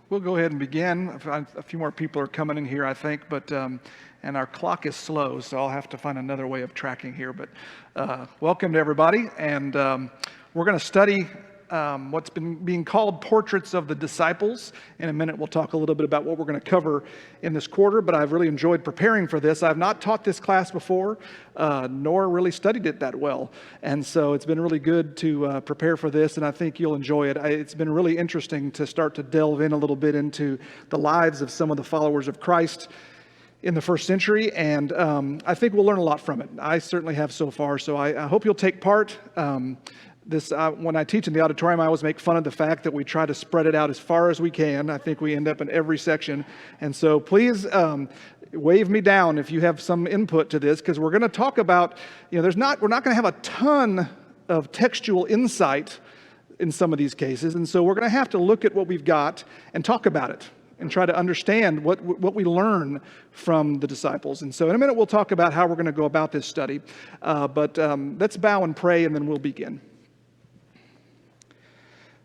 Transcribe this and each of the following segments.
We'll go ahead and begin. A few more people are coming in here, I think, but and our clock is slow, so I'll have to find another way of tracking here. But welcome to everybody, and we're going to study what's been being called Portraits of the Disciples. In a minute, we'll talk a little bit about what we're going to cover in this quarter, but I've really enjoyed preparing for this. I've not taught this class before, nor really studied it that well, and so it's been really good to prepare for this, and I think you'll enjoy it. It's been really interesting to start to delve in a little bit into the lives of some of the followers of Christ in the first century, and I think we'll learn a lot from it. I certainly have so far, so I hope you'll take part. When I teach in the auditorium, I always make fun of the fact that we try to spread it out as far as we can. I think we end up in every section. And so please wave me down if you have some input to this, because we're going to talk about, we're not going to have a ton of textual insight in some of these cases. And so we're going to have to look at what we've got and talk about it and try to understand what we learn from the disciples. And so in a minute, we'll talk about how we're going to go about this study. But let's bow and pray, and then we'll begin.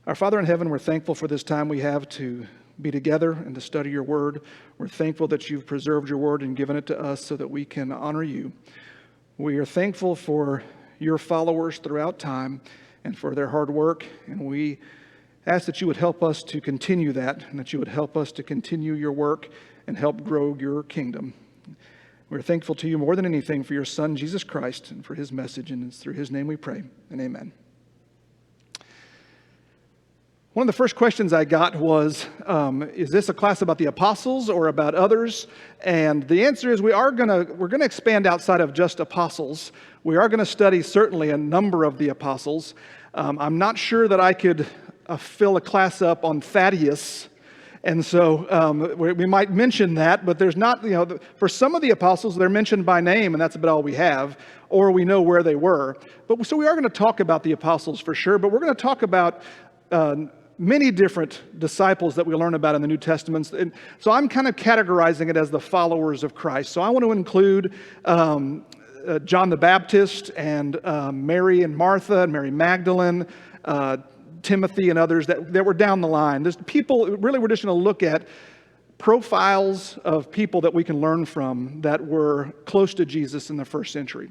Our Father in heaven, we're thankful for this time we have to be together and to study your word. We're thankful that you've preserved your word and given it to us so that we can honor you. We are thankful for your followers throughout time and for their hard work, and we ask that you would help us to continue that, and that you would help us to continue your work and help grow your kingdom. We're thankful to you more than anything for your Son, Jesus Christ, and for his message, and it's through his name we pray, and amen. One of the first questions I got was, is this a class about the apostles or about others? And the answer is we're going to expand outside of just apostles. We are going to study certainly a number of the apostles. I'm not sure that I could fill a class up on Thaddeus, and so we might mention that, but there's not, for some of the apostles, they're mentioned by name, and that's about all we have, or we know where they were. But so we are going to talk about the apostles for sure, but we're going to talk about many different disciples that we learn about in the New Testament. And so I'm kind of categorizing it as the followers of Christ. So I want to include John the Baptist and Mary and Martha and Mary Magdalene, Timothy and others that were down the line. There's people, really we're just going to look at profiles of people that we can learn from that were close to Jesus in the first century.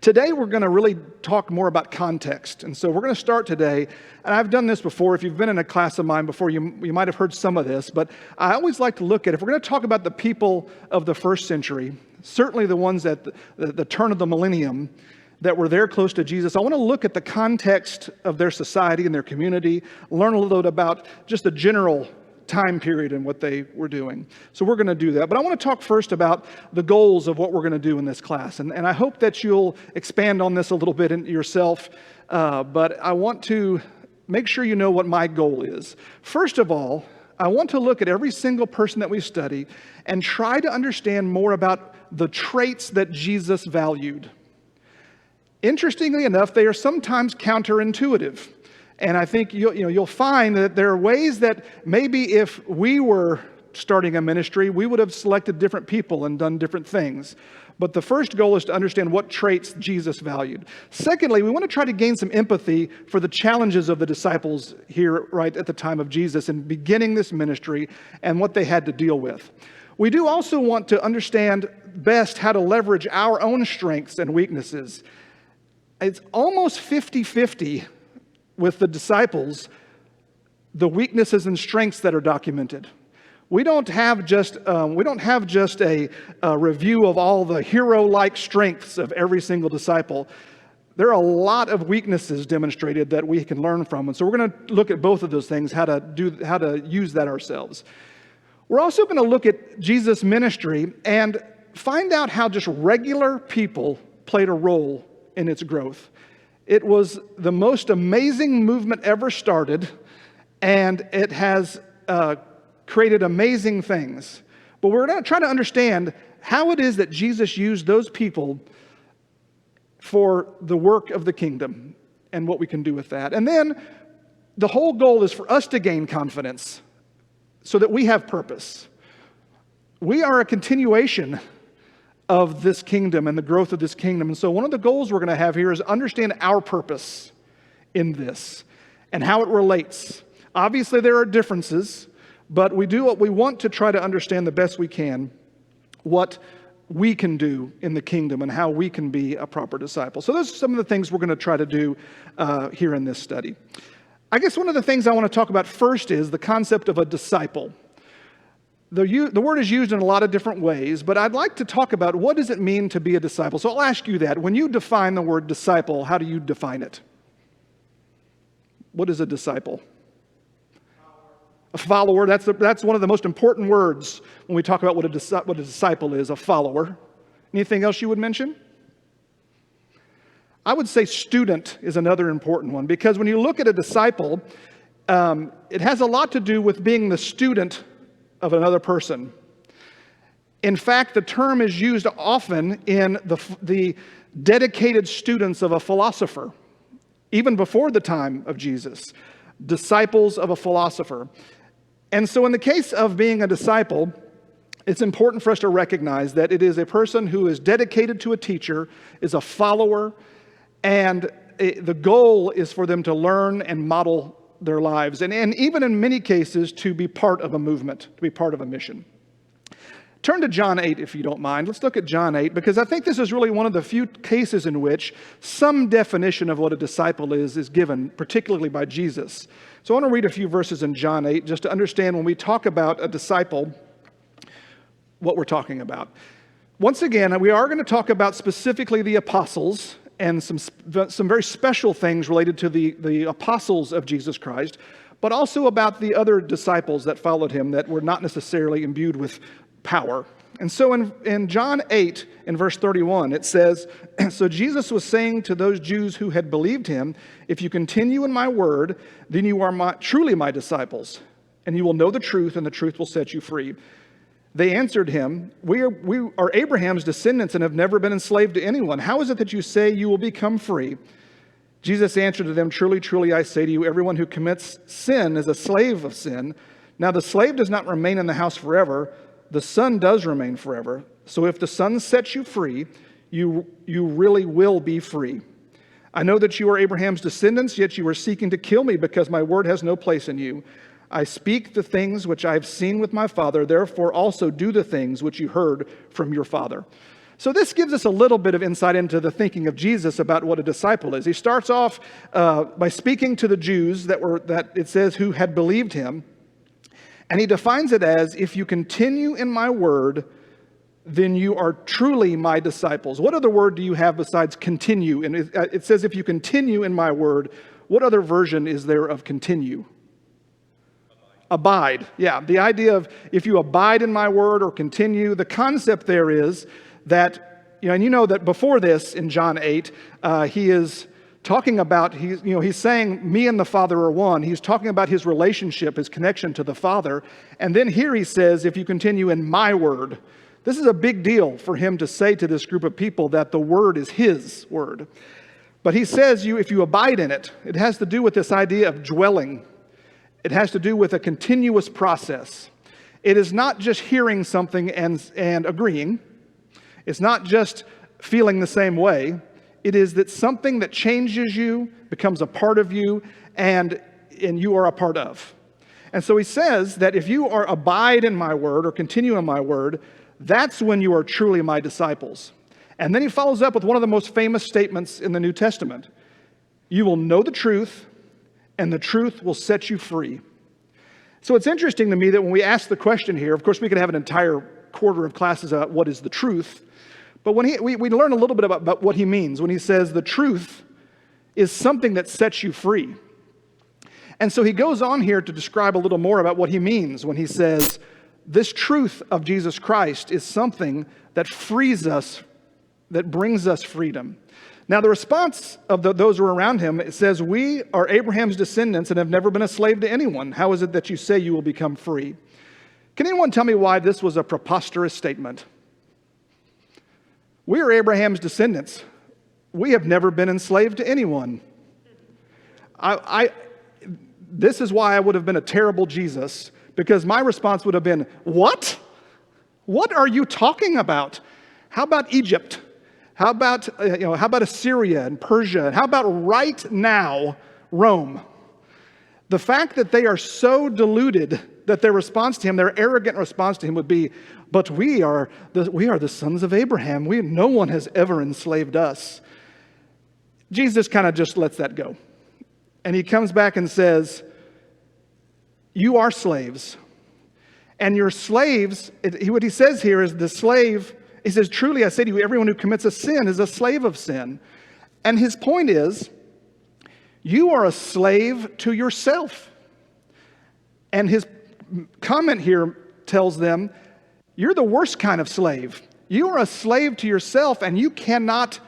Today, we're going to really talk more about context. And so we're going to start today, and I've done this before. If you've been in a class of mine before, you might have heard some of this, but I always like to look at, if we're going to talk about the people of the first century, certainly the ones at the turn of the millennium that were there close to Jesus, I want to look at the context of their society and their community, learn a little bit about just the general time period and what they were doing. So we're going to do that. But I want to talk first about the goals of what we're going to do in this class. And I hope that you'll expand on this a little bit yourself. But I want to make sure you know what my goal is. First of all, I want to look at every single person that we study and try to understand more about the traits that Jesus valued. Interestingly enough, they are sometimes counterintuitive. And I think you'll find that there are ways that maybe if we were starting a ministry, we would have selected different people and done different things. But the first goal is to understand what traits Jesus valued. Secondly, we want to try to gain some empathy for the challenges of the disciples here right at the time of Jesus and beginning this ministry and what they had to deal with. We do also want to understand best how to leverage our own strengths and weaknesses. It's almost 50-50 with the disciples, the weaknesses and strengths that are documented. We don't have just a review of all the hero-like strengths of every single disciple. There are a lot of weaknesses demonstrated that we can learn from, and so we're going to look at both of those things, how to use that ourselves. We're also going to look at Jesus' ministry and find out how just regular people played a role in its growth. It was the most amazing movement ever started, and it has created amazing things. But we're going to try to understand how it is that Jesus used those people for the work of the kingdom and what we can do with that. And then the whole goal is for us to gain confidence so that we have purpose. We are a continuation of this kingdom and the growth of this kingdom. And so one of the goals we're going to have here is understand our purpose in this and how it relates. Obviously, there are differences, But we want to try to understand the best we can what we can do in the kingdom and how we can be a proper disciple. So those are some of the things we're going to try to do here in this study. I guess one of the things I want to talk about first is the concept of a disciple. The word is used in a lot of different ways, but I'd like to talk about what does it mean to be a disciple. So I'll ask you that. When you define the word disciple, how do you define it? What is a disciple? A follower. That's one of the most important words when we talk about what a disciple is, a follower. Anything else you would mention? I would say student is another important one, because when you look at a disciple, it has a lot to do with being the student of another person. In fact, the term is used often in the dedicated students of a philosopher, even before the time of Jesus, disciples of a philosopher. And so in the case of being a disciple, it's important for us to recognize that it is a person who is dedicated to a teacher, is a follower, and the goal is for them to learn and model their lives, and even in many cases to be part of a movement, to be part of a mission. Turn to John 8 if you don't mind. Let's look at John 8, because I think this is really one of the few cases in which some definition of what a disciple is given, particularly by Jesus. So I want to read a few verses in John 8 just to understand when we talk about a disciple, what we're talking about. Once again, we are going to talk about specifically the apostles and some very special things related to the apostles of Jesus Christ, but also about the other disciples that followed him that were not necessarily imbued with power. And so in John 8, in verse 31, it says, "So Jesus was saying to those Jews who had believed him, 'If you continue in my word, then you are truly my disciples, and you will know the truth, and the truth will set you free.' They answered him, 'We are Abraham's descendants and have never been enslaved to anyone. How is it that you say you will become free?' Jesus answered to them, 'Truly, truly, I say to you, everyone who commits sin is a slave of sin. Now the slave does not remain in the house forever. The Son does remain forever. So if the Son sets you free, you really will be free. I know that you are Abraham's descendants, yet you are seeking to kill me because my word has no place in you. I speak the things which I have seen with my Father, therefore also do the things which you heard from your father.'" So this gives us a little bit of insight into the thinking of Jesus about what a disciple is. He starts off by speaking to the Jews that it says who had believed him, and he defines it as, "If you continue in my word, then you are truly my disciples." What other word do you have besides continue? And it says, "If you continue in my word." What other version is there of continue? Abide. Yeah, the idea of if you abide in my word or continue, the concept there is that, and you know that before this in John 8, he is talking about, he's saying me and the Father are one. He's talking about his relationship, his connection to the Father. And then here he says, "If you continue in my word." This is a big deal for him to say to this group of people that the word is his word. But he says, if you abide in it, it has to do with this idea of dwelling. It has to do with a continuous process. It is not just hearing something and agreeing. It's not just feeling the same way. It is that something that changes you, becomes a part of you, and you are a part of. And so he says that if you abide in my word or continue in my word, that's when you are truly my disciples. And then he follows up with one of the most famous statements in the New Testament. "You will know the truth, and the truth will set you free." So it's interesting to me that when we ask the question here, of course we could have an entire quarter of classes about what is the truth, but when we learn a little bit about what he means when he says the truth is something that sets you free. And so he goes on here to describe a little more about what he means when he says this truth of Jesus Christ is something that frees us, that brings us freedom. Now, the response of those who are around him, it says, "We are Abraham's descendants and have never been a slave to anyone. How is it that you say you will become free?" Can anyone tell me why this was a preposterous statement? We are Abraham's descendants. We have never been enslaved to anyone. This is why I would have been a terrible Jesus, because my response would have been, "What? What are you talking about? How about Egypt? How about Assyria and Persia? How about right now, Rome?" The fact that they are so deluded that their response to him, their arrogant response to him would be, but we are the sons of Abraham. No one has ever enslaved us. Jesus kind of just lets that go. And he comes back and says, you are slaves. And your slaves, what he says here is the slave, he says, truly I say to you, everyone who commits a sin is a slave of sin. And his point is, you are a slave to yourself. And his comment here tells them, you're the worst kind of slave. You are a slave to yourself, and you cannot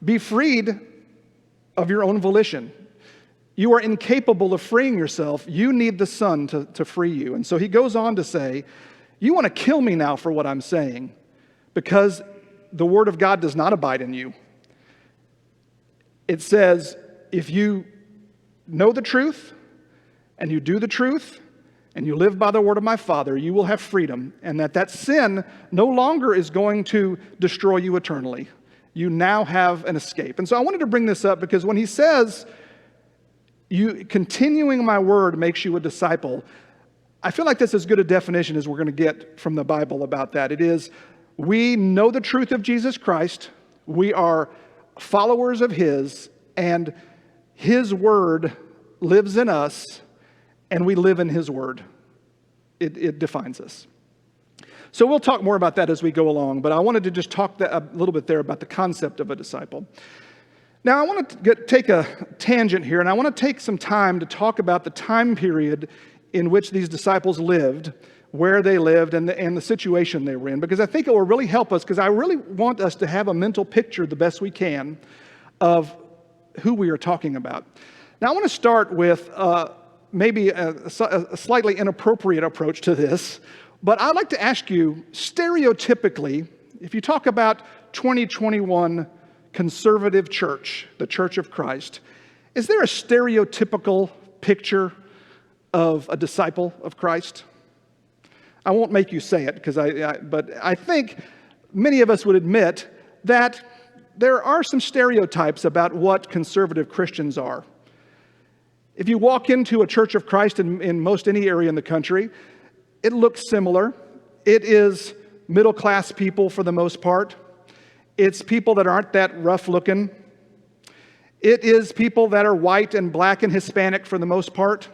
be freed of your own volition. You are incapable of freeing yourself. You need the Son to free you. And so he goes on to say, you want to kill me now for what I'm saying, because the word of God does not abide in you. It says, if you know the truth, and you do the truth, and you live by the word of my Father, you will have freedom, and that sin no longer is going to destroy you eternally. You now have an escape. And so I wanted to bring this up because when he says, you continuing my word makes you a disciple, I feel like that's as good a definition as we're going to get from the Bible about that. It is, we know the truth of Jesus Christ, we are followers of his, and his word lives in us, and we live in his word. It defines us. So we'll talk more about that as we go along, but I wanted to just talk a little bit there about the concept of a disciple. Now I want to take a tangent here, and I want to take some time to talk about the time period in which these disciples lived, where they lived, and the situation they were in, because I think it will really help us, because I really want us to have a mental picture the best we can of who we are talking about. Now I want to start with maybe a slightly inappropriate approach to this, but I'd like to ask you, stereotypically, if you talk about 2021 conservative church, the Church of Christ, is there a stereotypical picture of a disciple of Christ? I won't make you say it, but I think many of us would admit that there are some stereotypes about what conservative Christians are. If you walk into a Church of Christ in most any area in the country, it looks similar. It is middle-class people for the most part. It's people that aren't that rough-looking. It is people that are white and black and Hispanic for the most part.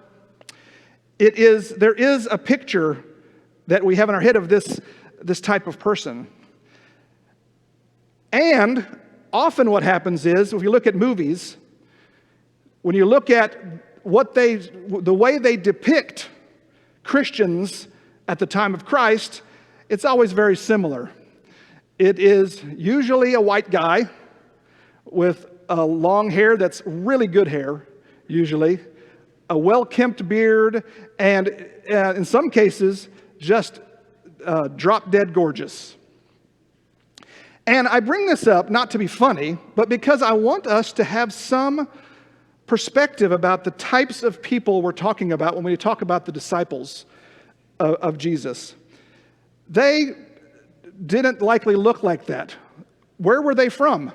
There is a picture that we have in our head of this type of person. And often what happens is, if you look at movies, when you look at the way they depict Christians at the time of Christ, it's always very similar. It is usually a white guy with a long hair that's really good hair, usually, a well-kempt beard, and in some cases, just drop-dead gorgeous. And I bring this up not to be funny, but because I want us to have some perspective about the types of people we're talking about when we talk about the disciples of Jesus. They didn't likely look like that. Where were they from?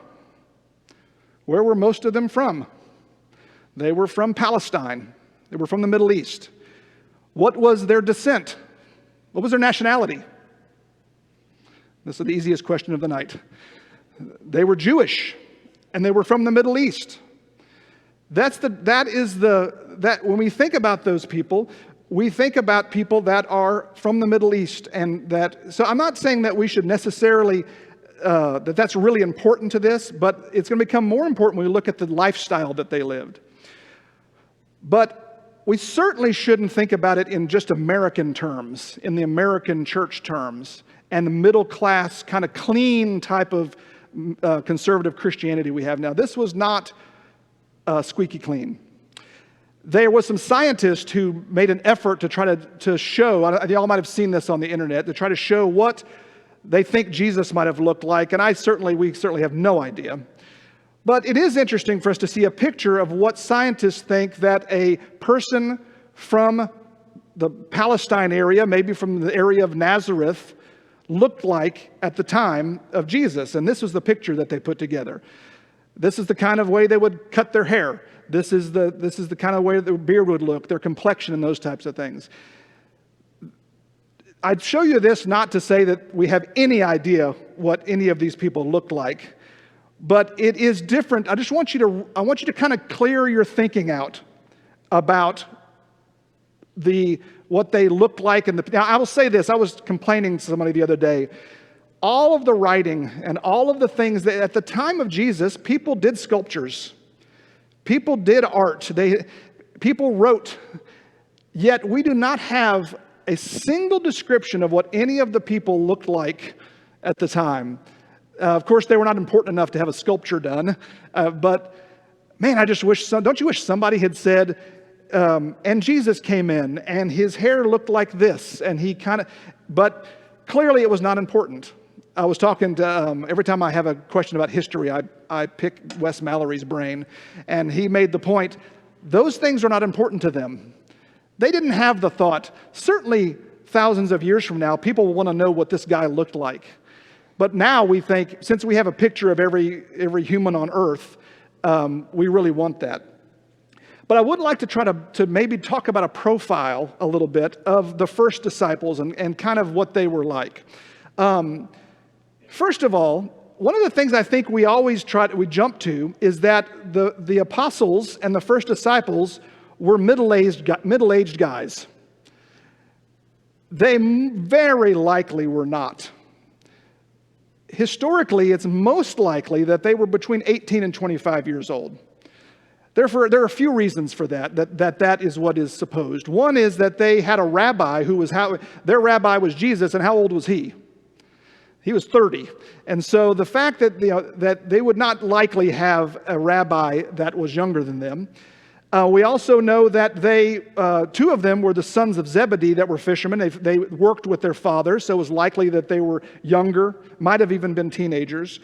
Where were most of them from? They were from Palestine. They were from the Middle East. What was their descent? What was their nationality? This is the easiest question of the night. They were Jewish, and they were from the Middle East. When we think about those people, we think about people that are from the Middle East, so I'm not saying that we should necessarily, that's really important to this, but it's going to become more important when we look at the lifestyle that they lived. But we certainly shouldn't think about it in just American terms, in the American church terms, and the middle class kind of clean type of conservative Christianity we have now. This was not squeaky clean. There was some scientists who made an effort to try to show, y'all might have seen this on the internet, to try to show what they think Jesus might have looked like, and we certainly have no idea. But it is interesting for us to see a picture of what scientists think that a person from the Palestine area, maybe from the area of Nazareth, looked like at the time of Jesus. And this was the picture that they put together. This is the kind of way they would cut their hair. This is the kind of way their beard would look, their complexion, and those types of things. I'd show you this not to say that we have any idea what any of these people looked like, but it is different. I want you to kind of clear your thinking out about what they looked like. Now, I will say this. I was complaining to somebody the other day. All of the writing and all of the things that at the time of Jesus, people did sculptures. People did art. People wrote. Yet we do not have a single description of what any of the people looked like at the time. Of course, they were not important enough to have a sculpture done. But man, I just wish, don't you wish somebody had said, and Jesus came in and his hair looked like this and but clearly it was not important. I was talking to, every time I have a question about history, I pick Wes Mallory's brain, and he made the point, those things are not important to them. They didn't have the thought, certainly thousands of years from now, people will want to know what this guy looked like. But now we think, since we have a picture of every human on earth, we really want that. But I would like to try to maybe talk about a profile a little bit of the first disciples and kind of what they were like. First of all, one of the things I think we always we jump to is that the apostles and the first disciples were middle-aged guys. They very likely were not. Historically, it's most likely that they were between 18 and 25 years old. Therefore, there are a few reasons for that is what is supposed. One is that they had a rabbi their rabbi was Jesus, and how old was he? He was 30. And so the fact that they would not likely have a rabbi that was younger than them. We also know that two of them were the sons of Zebedee that were fishermen. They worked with their father, so it was likely that they were younger, might have even been teenagers.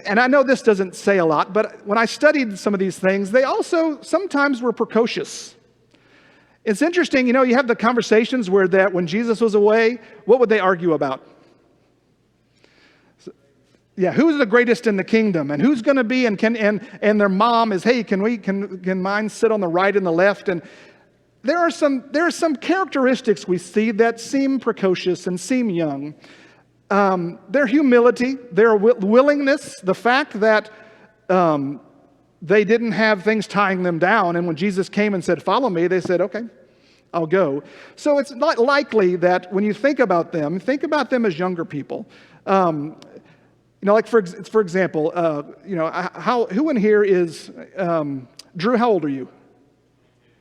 And I know this doesn't say a lot, but when I studied some of these things, they also sometimes were precocious. It's interesting, you have the conversations where when Jesus was away, what would they argue about? Yeah, who's the greatest in the kingdom, and who's going to be, and their mom is, hey, can mine sit on the right and the left? And there are some characteristics we see that seem precocious and seem young. Their humility, their willingness, the fact that they didn't have things tying them down, and when Jesus came and said, "Follow me," they said, "Okay, I'll go." So it's not likely that when you think about them as younger people. Like for example, who in here is Drew? How old are you?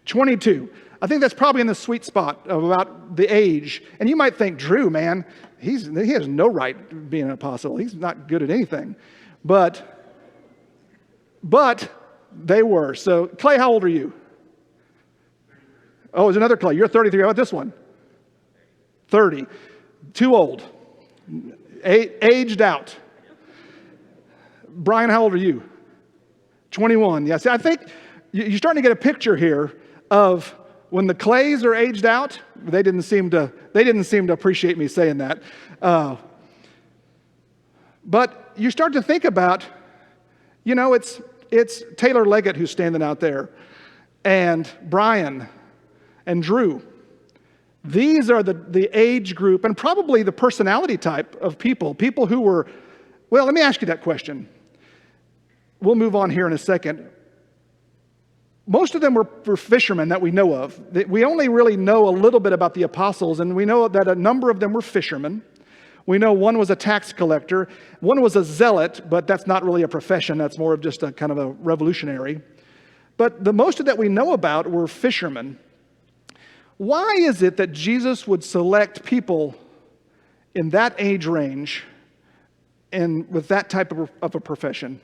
22. I think that's probably in the sweet spot of about the age. And you might think, Drew, man, he has no right being an apostle. He's not good at anything. But they were. So Clay, how old are you? Oh, there's another Clay. You're 33. How about this one? 30. Too old. Aged out. Brian, how old are you? 21. Yes, I think you're starting to get a picture here of when the Clays are aged out. They didn't seem to appreciate me saying that. But you start to think about, it's Taylor Leggett who's standing out there, and Brian, and Drew. These are the age group and probably the personality type of people who were, well, let me ask you that question. We'll move on here in a second. Most of them were fishermen that we know of. We only really know a little bit about the apostles, and we know that a number of them were fishermen. We know one was a tax collector. One was a zealot, but that's not really a profession. That's more of just a kind of a revolutionary. But the most of that we know about were fishermen. Why is it that Jesus would select people in that age range and with that type of a profession?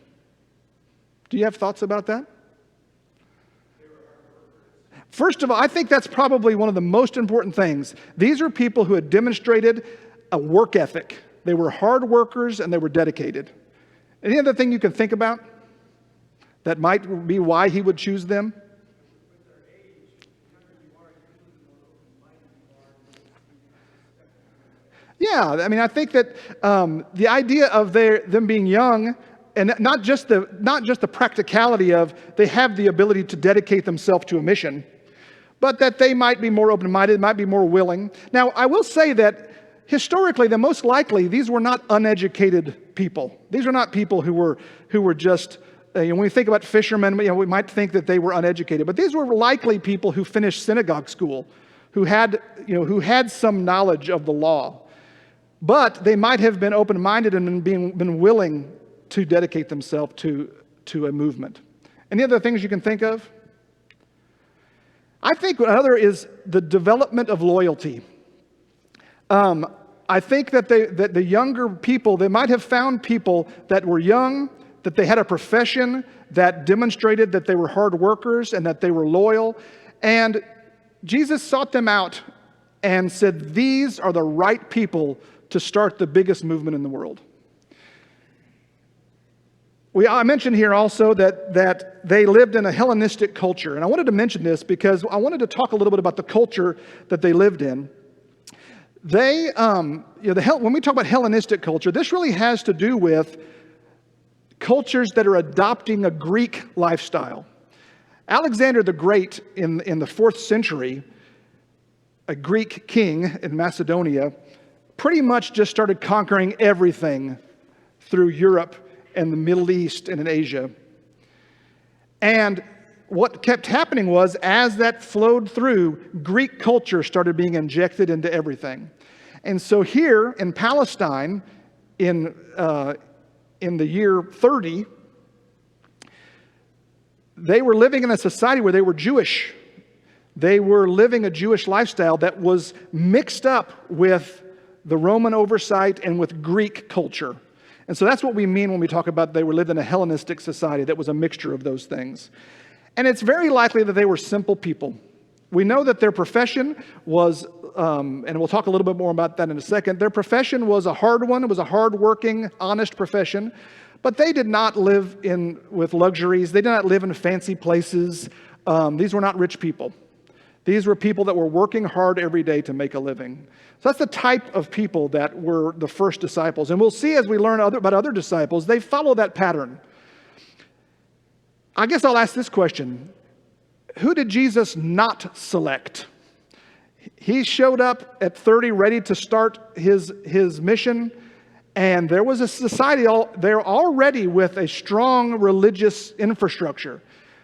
Do you have thoughts about that? First of all, I think that's probably one of the most important things. These are people who had demonstrated a work ethic. They were hard workers and they were dedicated. Any other thing you can think about that might be why he would choose them? Yeah, I mean, I think that the idea of them being young, and not just the practicality of they have the ability to dedicate themselves to a mission, but that they might be more open-minded, might be more willing. Now, I will say that historically, the most likely, these were not uneducated people. These were not people who were just, when we think about fishermen, we might think that they were uneducated, but these were likely people who finished synagogue school, who had some knowledge of the law. But they might have been open-minded and been willing to dedicate themselves to a movement. Any other things you can think of? I think another is the development of loyalty. I think that the younger people, they might have found people that were young, that they had a profession that demonstrated that they were hard workers and that they were loyal. And Jesus sought them out and said, these are the right people to start the biggest movement in the world. I mentioned here also that they lived in a Hellenistic culture. And I wanted to mention this because I wanted to talk a little bit about the culture that they lived in. When we talk about Hellenistic culture, this really has to do with cultures that are adopting a Greek lifestyle. Alexander the Great in the 4th century, a Greek king in Macedonia, pretty much just started conquering everything through Europe and the Middle East and in Asia. And what kept happening was, as that flowed through, Greek culture started being injected into everything. And so here in Palestine, in the year 30, they were living in a society where they were Jewish. They were living a Jewish lifestyle that was mixed up with the Roman oversight and with Greek culture. And so that's what we mean when we talk about they were living in a Hellenistic society that was a mixture of those things. And it's very likely that they were simple people. We know that their profession was, and we'll talk a little bit more about that in a second, their profession was a hard one. It was a hard-working, honest profession. But they did not live with luxuries. They did not live in fancy places. These were not rich people. These were people that were working hard every day to make a living. So that's the type of people that were the first disciples. And we'll see as we learn about other disciples, they follow that pattern. I guess I'll ask this question. Who did Jesus not select? He showed up at 30 ready to start his mission, and there was a society there already with a strong religious infrastructure.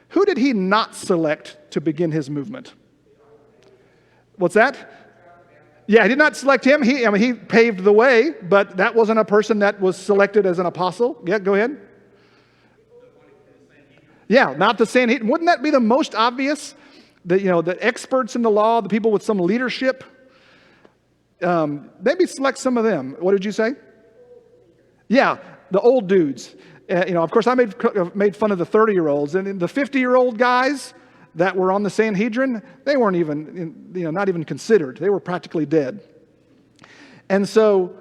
Who did he not select to begin his movement? What's that? Yeah, he did not select him. He paved the way, but that wasn't a person that was selected as an apostle. Yeah, go ahead. Yeah, not the Sanhedrin. Wouldn't that be the most obvious? The experts in the law, the people with some leadership. Maybe select some of them. What did you say? Yeah, the old dudes. Of course, I made fun of the 30-year-olds, and the 50-year-old guys that were on the Sanhedrin, they weren't even, not even considered. They were practically dead. And so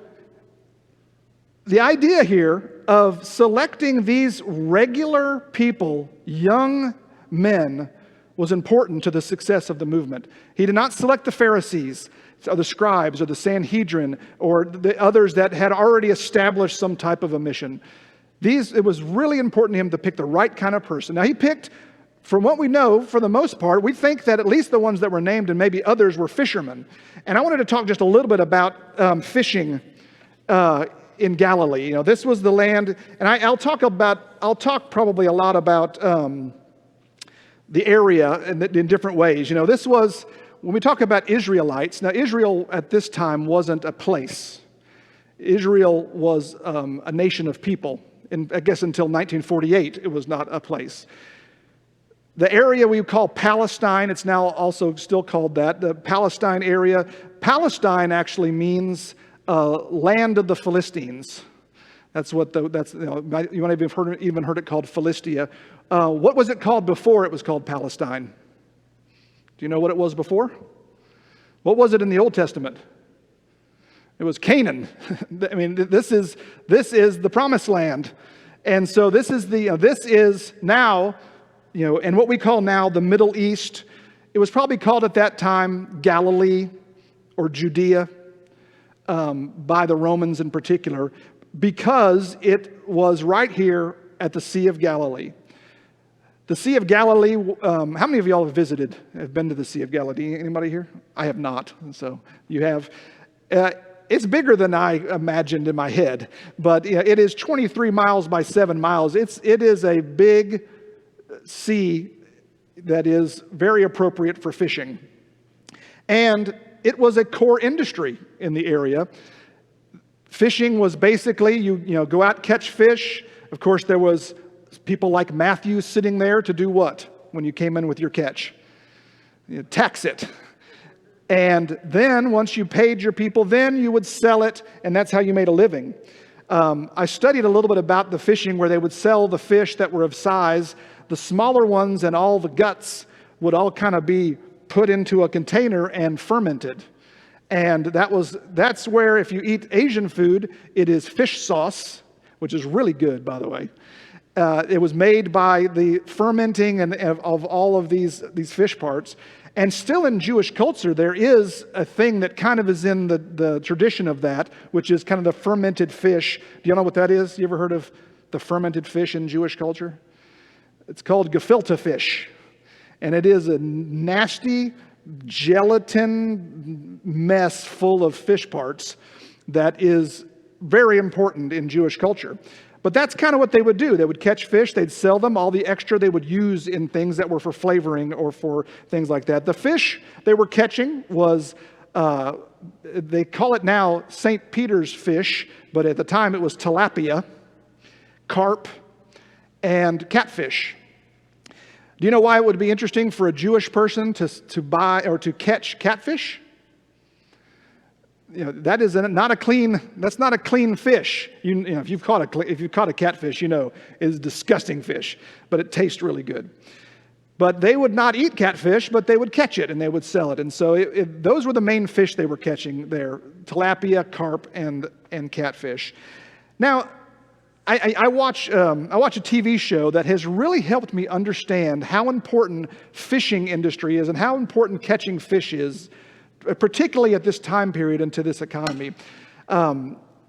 the idea here of selecting these regular people, young men, was important to the success of the movement. He did not select the Pharisees or the scribes or the Sanhedrin or the others that had already established some type of a mission. It was really important to him to pick the right kind of person. Now he picked, from what we know, for the most part, we think that at least the ones that were named and maybe others were fishermen. And I wanted to talk just a little bit about fishing in Galilee. This was the land, and I'll talk probably a lot about the area in different ways. This was, when we talk about Israelites, now Israel at this time wasn't a place. Israel was a nation of people. And I guess until 1948, it was not a place. The area we call Palestine, it's now also still called that, the Palestine area. Palestine actually means land of the Philistines. That's what you might have even heard it called Philistia. What was it called before it was called Palestine? Do you know what it was before? What was it in the Old Testament? It was Canaan. This is the promised land. And so this is now, and what we call now the Middle East. It was probably called at that time Galilee or Judea by the Romans in particular, because it was right here at the Sea of Galilee. The Sea of Galilee, how many of y'all have been to the Sea of Galilee? Anybody here? I have not, so you have. It's bigger than I imagined in my head, but it is 23 miles by 7 miles. It is a big sea that is very appropriate for fishing. And it was a core industry in the area. Fishing was basically, you go out, catch fish. Of course, there was people like Matthew sitting there to do what when you came in with your catch? Tax it. And then once you paid your people, then you would sell it, and that's how you made a living. I studied a little bit about the fishing where they would sell the fish that were of size. The smaller ones and all the guts would all kind of be put into a container and fermented. And that's where, if you eat Asian food, it is fish sauce, which is really good, by the way. It was made by the fermenting of all of these fish parts. And still in Jewish culture, there is a thing that kind of is in the tradition of that, which is kind of the fermented fish. Do you know what that is? You ever heard of the fermented fish in Jewish culture? It's called gefilte fish. And it is a nasty gelatin mess full of fish parts that is very important in Jewish culture. But that's kind of what they would do. They would catch fish, they'd sell them, all the extra they would use in things that were for flavoring or for things like that. The fish they were catching was, they call it now St. Peter's fish, but at the time it was tilapia, carp, and catfish. Do you know why it would be interesting for a Jewish person to buy or to catch catfish? That is not a clean. That's not a clean fish. If you've caught a catfish, it is disgusting fish, but it tastes really good. But they would not eat catfish, but they would catch it and they would sell it. And so those were the main fish they were catching there: tilapia, carp, and catfish. Now, I watch a TV show that has really helped me understand how important fishing industry is and how important catching fish is, particularly at this time period and to this economy.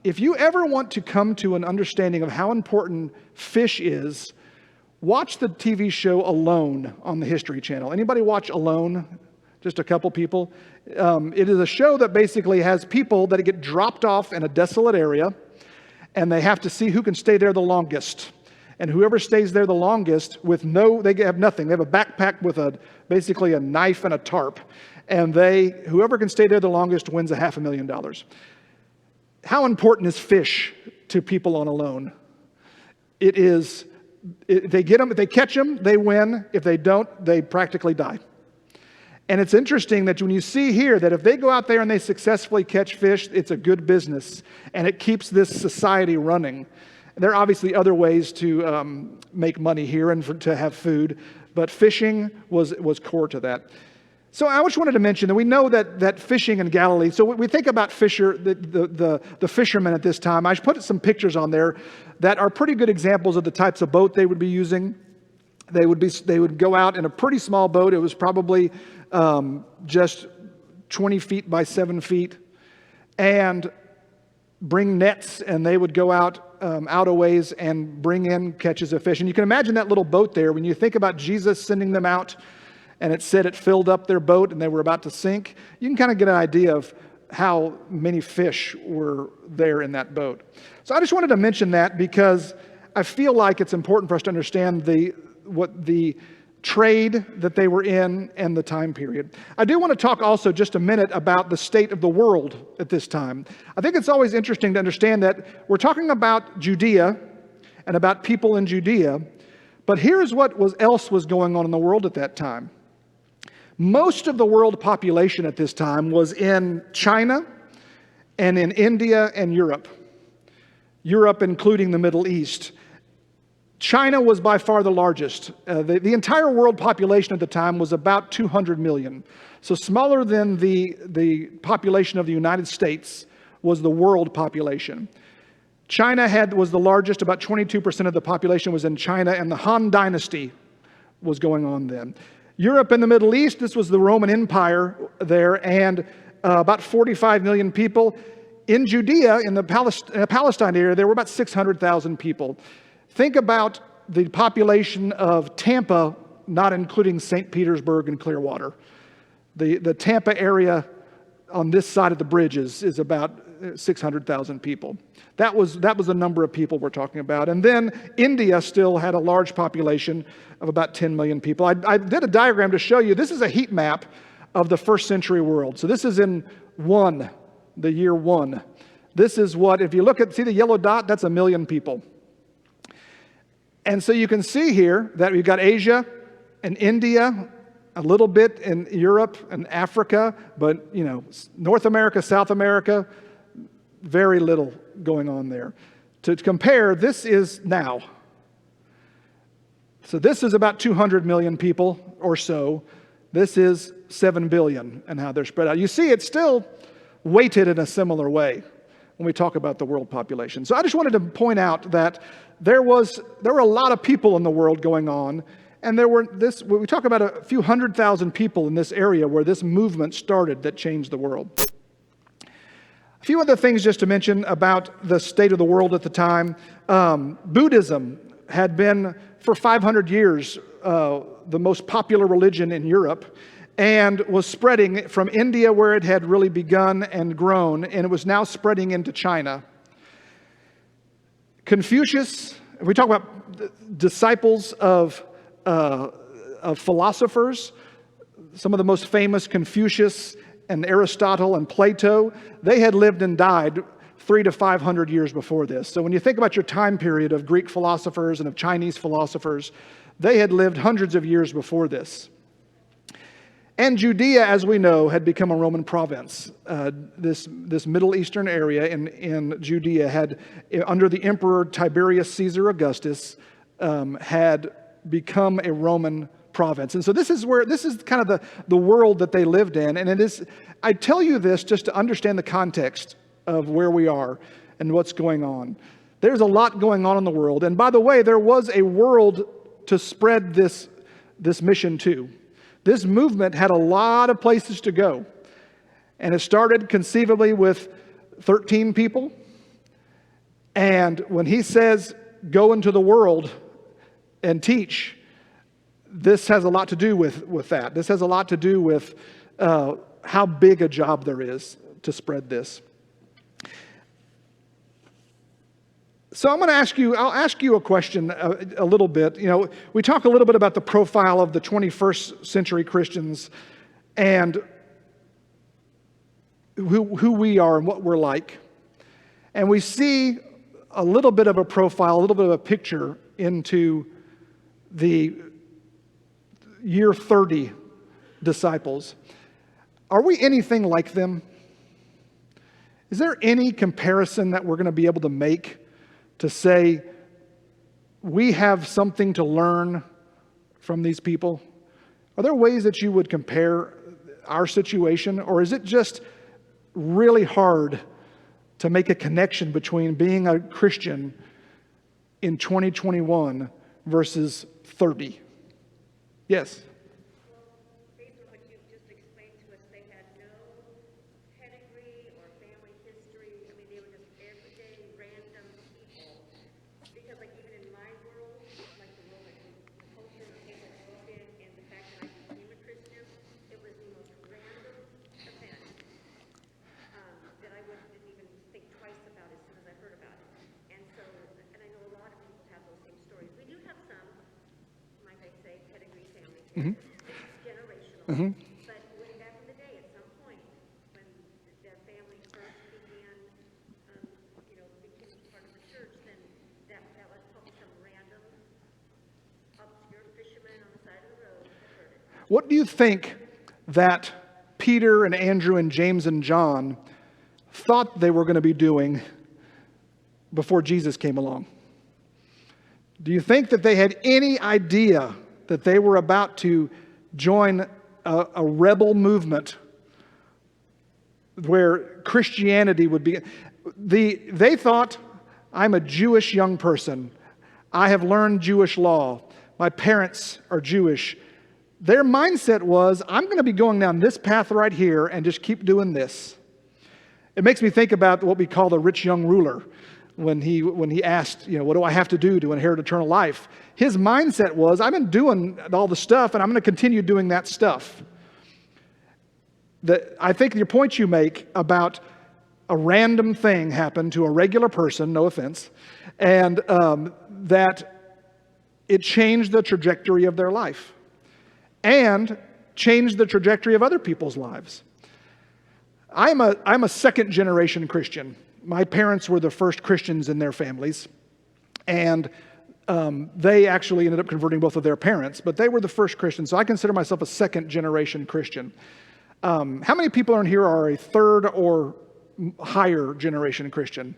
If you ever want to come to an understanding of how important fish is, watch the TV show Alone on the History Channel. Anybody watch Alone? Just a couple people. It is a show that basically has people that get dropped off in a desolate area, and they have to see who can stay there the longest. And whoever stays there the longest they have nothing. They have a backpack with basically a knife and a tarp. And whoever can stay there the longest wins $500,000. How important is fish to people on Alone? It is, if they catch them, they win. If they don't, they practically die. And it's interesting that when you see here that if they go out there and they successfully catch fish, it's a good business and it keeps this society running. There are obviously other ways to make money here and to have food, but fishing was core to that. So I just wanted to mention that we know that fishing in Galilee, so we think about the fishermen at this time. I put some pictures on there that are pretty good examples of the types of boat they would be using. They would go out in a pretty small boat. It was probably just 20 feet by 7 feet, and bring nets, and they would go out a ways and bring in catches of fish. And you can imagine that little boat there. When you think about Jesus sending them out, and it said it filled up their boat and they were about to sink, you can kind of get an idea of how many fish were there in that boat. So I just wanted to mention that because I feel like it's important for us to understand what the trade that they were in and the time period. I do want to talk also just a minute about the state of the world at this time. I think it's always interesting to understand that we're talking about Judea and about people in Judea, but here's what else was going on in the world at that time. Most of the world population at this time was in China and in India and Europe. Europe including the Middle East. China was by far the largest. The entire world population at the time was about 200 million. So smaller than the population of the United States was the world population. China was the largest. About 22% of the population was in China, and the Han Dynasty was going on then. Europe and the Middle East, this was the Roman Empire there, and about 45 million people. In Judea, in the Palestine area, there were about 600,000 people. Think about the population of Tampa, not including St. Petersburg and Clearwater. The Tampa area on this side of the bridge is about 600,000 people. That was the number of people we're talking about. And then India still had a large population of about 10 million people. I did a diagram to show you. This is a heat map of the first century world. So this is in the year 1. This is what, if you see the yellow dot, that's 1 million people. And so you can see here that we've got Asia and India, a little bit in Europe and Africa, but North America, South America, very little going on there. To compare, this is now. So this is about 200 million people or so. This is 7 billion and how they're spread out. You see, it's still weighted in a similar way when we talk about the world population. So I just wanted to point out that there were a lot of people in the world going on, and we talk about a few 100,000 people in this area where this movement started that changed the world. A few other things just to mention about the state of the world at the time. Buddhism had been, for 500 years, the most popular religion in Europe, and was spreading from India, where it had really begun and grown, and it was now spreading into China. Confucius, we talk about disciples of philosophers, some of the most famous, Confucius and Aristotle and Plato, they had lived and died 300 to 500 years before this. So when you think about your time period of Greek philosophers and of Chinese philosophers, they had lived hundreds of years before this. And Judea, as we know, had become a Roman province. This Middle Eastern area in Judea had, under the Emperor Tiberius Caesar Augustus, had become a Roman province. And so this is kind of the world that they lived in. And I tell you this just to understand the context of where we are and what's going on. There's a lot going on in the world. And by the way, there was a world to spread this mission to. This movement had a lot of places to go. And it started conceivably with 13 people. And when he says, go into the world and teach, this has a lot to do with that. This has a lot to do with how big a job there is to spread this. So I'll ask you a question a little bit. We talk a little bit about the profile of the 21st century Christians and who we are and what we're like. And we see a little bit of a profile, a little bit of a picture into the year 30 disciples. Are we anything like them? Is there any comparison that we're going to be able to make to say we have something to learn from these people? Are there ways that you would compare our situation, or is it just really hard to make a connection between being a Christian in 2021 versus 30? Yes? Mm-hmm. Generational. Mm-hmm. But way back in the day, at some point, when their family first began, becoming part of the church, then that was probably some random, obscure fisherman on the side of the road that heard it. What do you think that Peter and Andrew and James and John thought they were going to be doing before Jesus came along? Do you think that they had any idea that they were about to join a rebel movement where Christianity would be? They thought, I'm a Jewish young person. I have learned Jewish law. My parents are Jewish. Their mindset was, I'm going to be going down this path right here and just keep doing this. It makes me think about what we call the rich young ruler. when he asked, what do I have to do to inherit eternal life? His mindset was, I've been doing all the stuff, and I'm going to continue doing that stuff. I think your point you make about a random thing happened to a regular person, no offense, and that it changed the trajectory of their life and changed the trajectory of other people's lives. I'm a second generation Christian. My parents were the first Christians in their families, and they actually ended up converting both of their parents, but they were the first Christians, so I consider myself a second generation Christian. How many people in here are a third or higher generation Christian?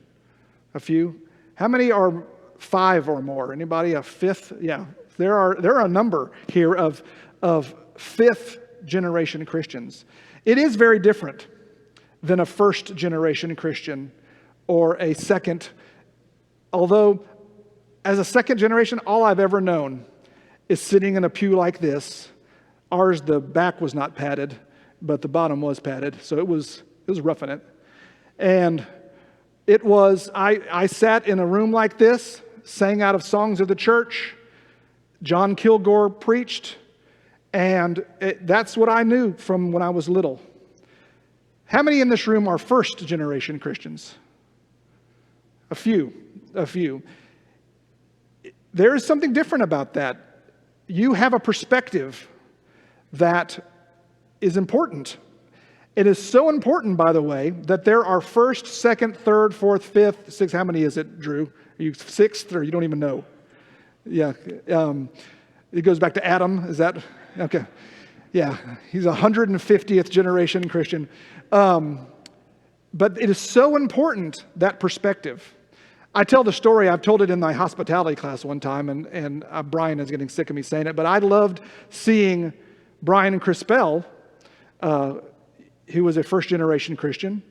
A few? How many are 5 or more? Anybody? A fifth? Yeah, there are a number here of fifth generation Christians. It is very different than a first generation Christian or a second. Although, as a second generation, all I've ever known is sitting in a pew like this. Ours, the back was not padded, but the bottom was padded, so it was roughing it. And it was, I sat in a room like this, sang out of songs of the church. John Kilgore preached, and that's what I knew from when I was little. How many in this room are first generation Christians? A few. There is something different about that. You have a perspective that is important. It is so important, by the way, that there are first, second, third, fourth, fifth, sixth. How many is it, Drew? Are you sixth, or you don't even know? Yeah. It goes back to Adam. Is that? Okay. Yeah. He's 150th generation Christian. But it is so important, that perspective. I tell the story, I've told it in my hospitality class one time, and Brian is getting sick of me saying it, but I loved seeing Brian and Crispell, who was a first-generation Christian.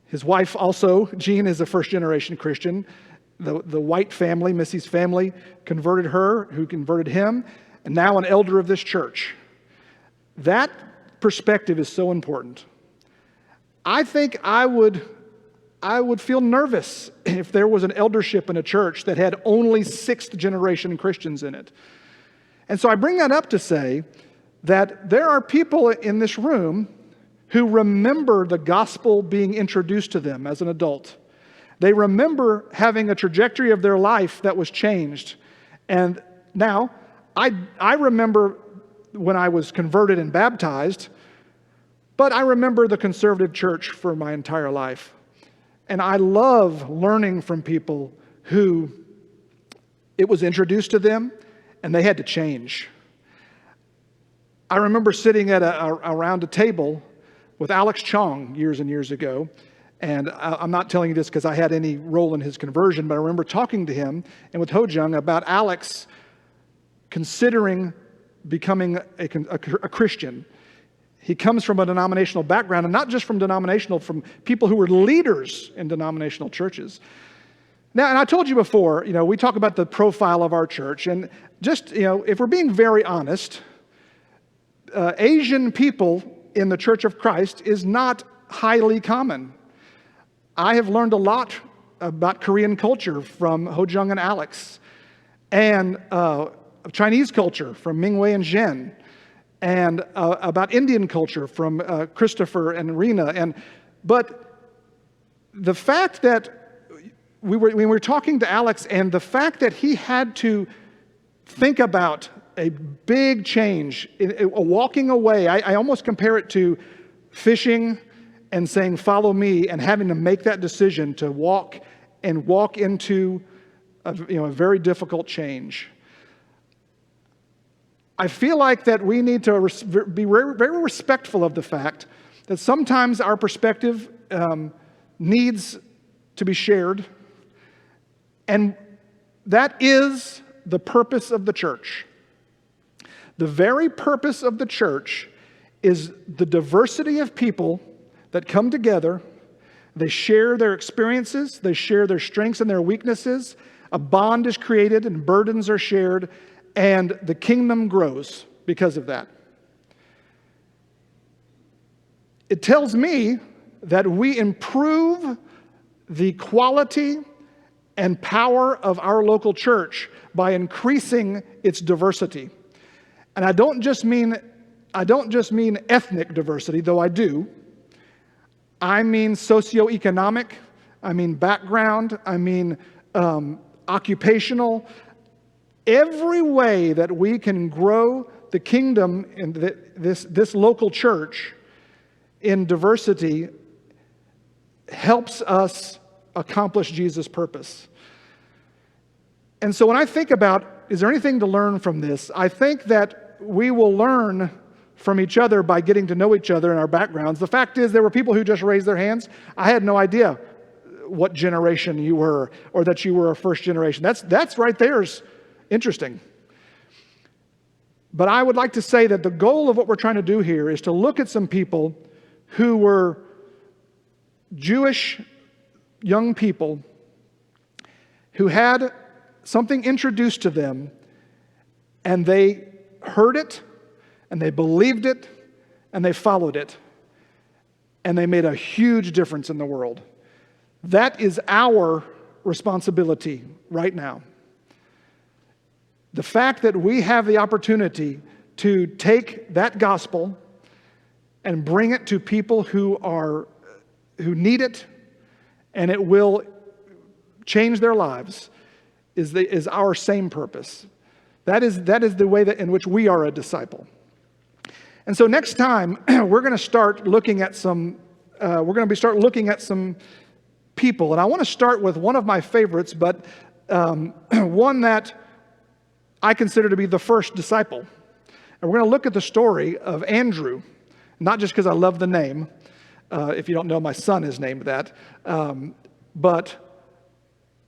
His wife also, Jean, is a first-generation Christian. The White family, Missy's family, converted her, who converted him, and now an elder of this church. That perspective is so important. I think I would feel nervous if there was an eldership in a church that had only sixth-generation Christians in it. And so I bring that up to say that there are people in this room who remember the gospel being introduced to them as an adult. They remember having a trajectory of their life that was changed. And now, I remember when I was converted and baptized, but I remember the conservative church for my entire life. And I love learning from people who it was introduced to them and they had to change. I remember sitting at around a table with Alex Chong years and years ago, and I'm not telling you this because I had any role in his conversion, but I remember talking to him and with Ho Jung about Alex considering becoming a Christian. He comes from a denominational background, and not just from people who were leaders in denominational churches. Now, and I told you before, we talk about the profile of our church, and just, if we're being very honest, Asian people in the Church of Christ is not highly common. I have learned a lot about Korean culture from Ho Jung and Alex, and Chinese culture from Mingwei and Zhen, and about Indian culture from Christopher and Rena. But the fact that we were talking to Alex, and the fact that he had to think about a big change, walking away. I almost compare it to fishing and saying, follow me, and having to make that decision to walk into a very difficult change. I feel like that we need to be very, very respectful of the fact that sometimes our perspective needs to be shared, and that is the purpose of the church. The very purpose of the church is the diversity of people that come together. They share their experiences, they share their strengths and their weaknesses. A bond is created and burdens are shared, and the kingdom grows because of that. It tells me that we improve the quality and power of our local church by increasing its diversity. And I don't just mean ethnic diversity, though I do. I mean socioeconomic, I mean background, I mean occupational. Every way that we can grow the kingdom in this local church in diversity helps us accomplish Jesus' purpose. And so when I think about, is there anything to learn from this? I think that we will learn from each other by getting to know each other and our backgrounds. The fact is, there were people who just raised their hands. I had no idea what generation you were, or that you were a first generation. That's right there is interesting. But I would like to say that the goal of what we're trying to do here is to look at some people who were Jewish young people who had something introduced to them, and they heard it, and they believed it, and they followed it, and they made a huge difference in the world. That is our responsibility right now. The fact that we have the opportunity to take that gospel and bring it to people who need it, and it will change their lives, is our same purpose. That is the way in which we are a disciple. And so next time we're going to start looking at some people, and I want to start with one of my favorites, but one that I consider to be the first disciple. And we're going to look at the story of Andrew, not just because I love the name. If you don't know, my son is named that. But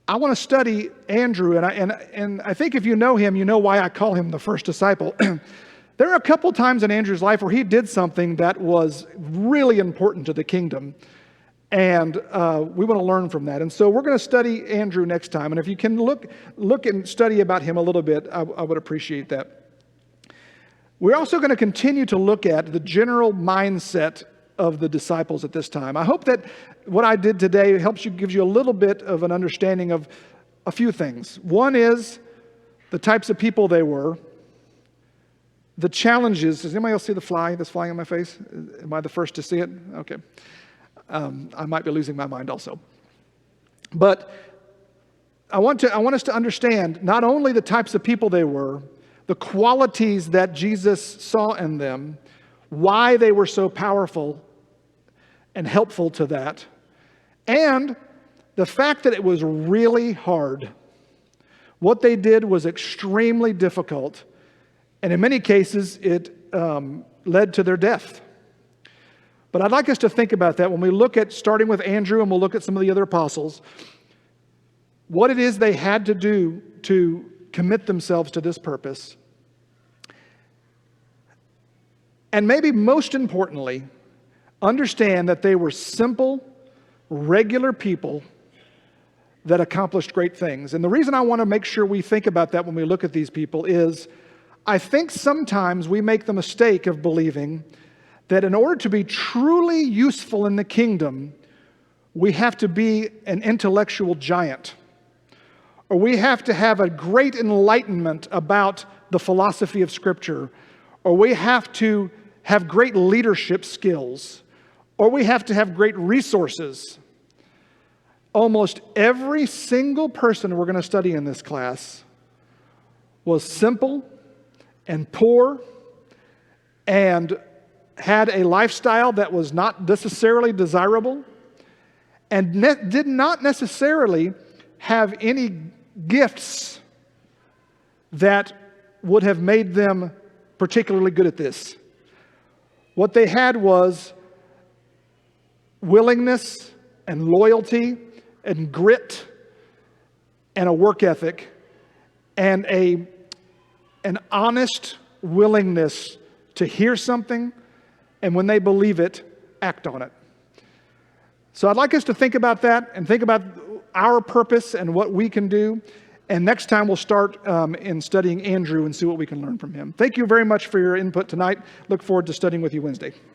I want to study Andrew, and I think if you know him, you know why I call him the first disciple. There are a couple times in Andrew's life where he did something that was really important to the kingdom, and we want to learn from that. And so we're going to study Andrew next time, and if you can look and study about him a little bit, I would appreciate that. We're also going to continue to look at the general mindset of the disciples at this time. I hope that what I did today gives you a little bit of an understanding of a few things. One is the types of people they were, the challenges. Does anybody else see the fly that's flying in my face? Am I the first to see it? Okay. I might be losing my mind also. But I want us to understand not only the types of people they were, the qualities that Jesus saw in them, why they were so powerful and helpful to that, and the fact that it was really hard. What they did was extremely difficult, and in many cases it led to their death. But I'd like us to think about that when we look at, starting with Andrew, and we'll look at some of the other apostles, what it is they had to do to commit themselves to this purpose. And maybe most importantly, understand that they were simple, regular people that accomplished great things. And the reason I want to make sure we think about that when we look at these people is, I think sometimes we make the mistake of believing that in order to be truly useful in the kingdom, we have to be an intellectual giant, or we have to have a great enlightenment about the philosophy of Scripture, or we have to have great leadership skills, or we have to have great resources. Almost every single person we're going to study in this class was simple and poor and had a lifestyle that was not necessarily desirable and did not necessarily have any gifts that would have made them particularly good at this. What they had was willingness and loyalty and grit and a work ethic and an honest willingness to hear something, and when they believe it, act on it. So I'd like us to think about that and think about our purpose and what we can do. And next time we'll start in studying Andrew and see what we can learn from him. Thank you very much for your input tonight. Look forward to studying with you Wednesday.